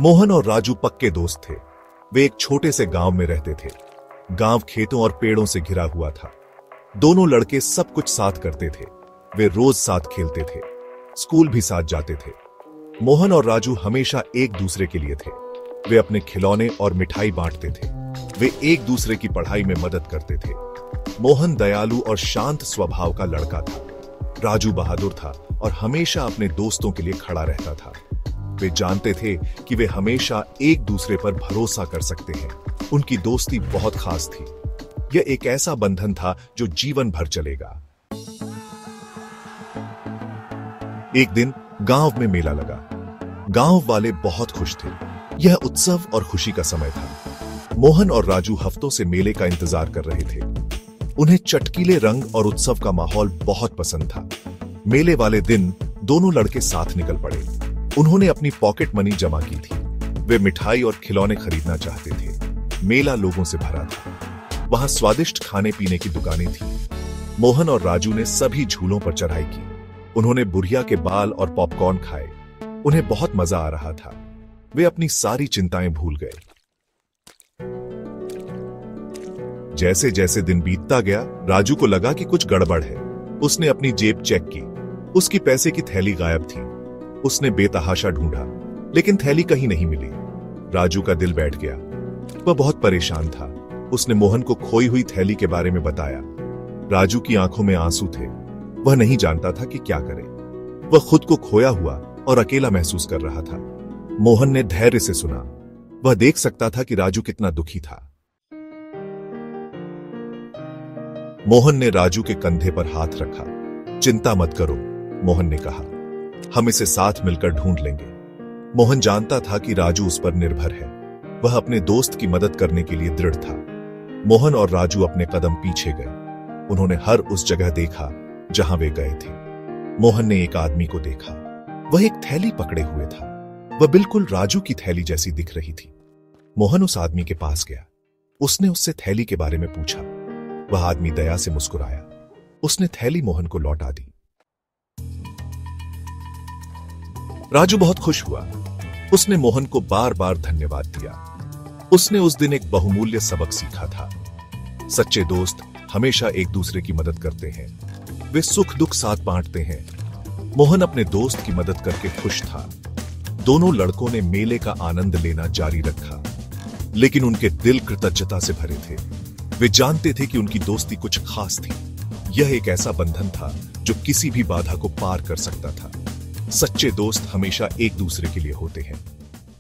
मोहन और राजू पक्के दोस्त थे। वे एक छोटे से गांव में रहते थे। गांव खेतों और पेड़ों से घिरा हुआ था। दोनों लड़के सब कुछ साथ करते थे। वे रोज साथ खेलते थे, स्कूल भी साथ जाते थे। मोहन और राजू हमेशा एक दूसरे के लिए थे। वे अपने खिलौने और मिठाई बांटते थे। वे एक दूसरे की पढ़ाई में मदद करते थे। मोहन दयालु और शांत स्वभाव का लड़का था। राजू बहादुर था और हमेशा अपने दोस्तों के लिए खड़ा रहता था। वे जानते थे कि वे हमेशा एक दूसरे पर भरोसा कर सकते हैं। उनकी दोस्ती बहुत खास थी। यह एक ऐसा बंधन था जो जीवन भर चलेगा। एक दिन गांव में मेला लगा। गांव वाले बहुत खुश थे। यह उत्सव और खुशी का समय था। मोहन और राजू हफ्तों से मेले का इंतजार कर रहे थे। उन्हें चटकीले रंग और उत्सव का माहौल बहुत पसंद था। मेले वाले दिन दोनों लड़के साथ निकल पड़े। उन्होंने अपनी पॉकेट मनी जमा की थी। वे मिठाई और खिलौने खरीदना चाहते थे। मेला लोगों से भरा था। वहां स्वादिष्ट खाने पीने की दुकानें थीं। मोहन और राजू ने सभी झूलों पर चढ़ाई की। उन्होंने बुढ़िया के बाल और पॉपकॉर्न खाए। उन्हें बहुत मजा आ रहा था। वे अपनी सारी चिंताएं भूल गए। जैसे जैसे दिन बीतता गया, राजू को लगा कि कुछ गड़बड़ है। उसने अपनी जेब चेक की। उसकी पैसे की थैली गायब थी। उसने बेतहाशा ढूंढा, लेकिन थैली कहीं नहीं मिली। राजू का दिल बैठ गया। वह बहुत परेशान था। उसने मोहन को खोई हुई थैली के बारे में बताया। राजू की आंखों में आंसू थे। वह नहीं जानता था कि क्या करे। वह खुद को खोया हुआ और अकेला महसूस कर रहा था। मोहन ने धैर्य से सुना। वह देख सकता था कि राजू कितना दुखी था। मोहन ने राजू के कंधे पर हाथ रखा। चिंता मत करो, मोहन ने कहा। हम इसे साथ मिलकर ढूंढ लेंगे। मोहन जानता था कि राजू उस पर निर्भर है। वह अपने दोस्त की मदद करने के लिए दृढ़ था। मोहन और राजू अपने कदम पीछे गए। उन्होंने हर उस जगह देखा जहां वे गए थे। मोहन ने एक आदमी को देखा। वह एक थैली पकड़े हुए था। वह बिल्कुल राजू की थैली जैसी दिख रही थी। मोहन उस आदमी के पास गया। उसने उससे थैली के बारे में पूछा। वह आदमी दया से मुस्कुराया। उसने थैली मोहन को लौटा दी। राजू बहुत खुश हुआ। उसने मोहन को बार बार धन्यवाद दिया। उसने उस दिन एक बहुमूल्य सबक सीखा था। सच्चे दोस्त हमेशा एक दूसरे की मदद करते हैं। वे सुख दुख साथ बांटते हैं। मोहन अपने दोस्त की मदद करके खुश था। दोनों लड़कों ने मेले का आनंद लेना जारी रखा, लेकिन उनके दिल कृतज्ञता से भरे थे। वे जानते थे कि उनकी दोस्ती कुछ खास थी। यह एक ऐसा बंधन था जो किसी भी बाधा को पार कर सकता था। सच्चे दोस्त हमेशा एक दूसरे के लिए होते हैं,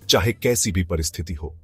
चाहे कैसी भी परिस्थिति हो।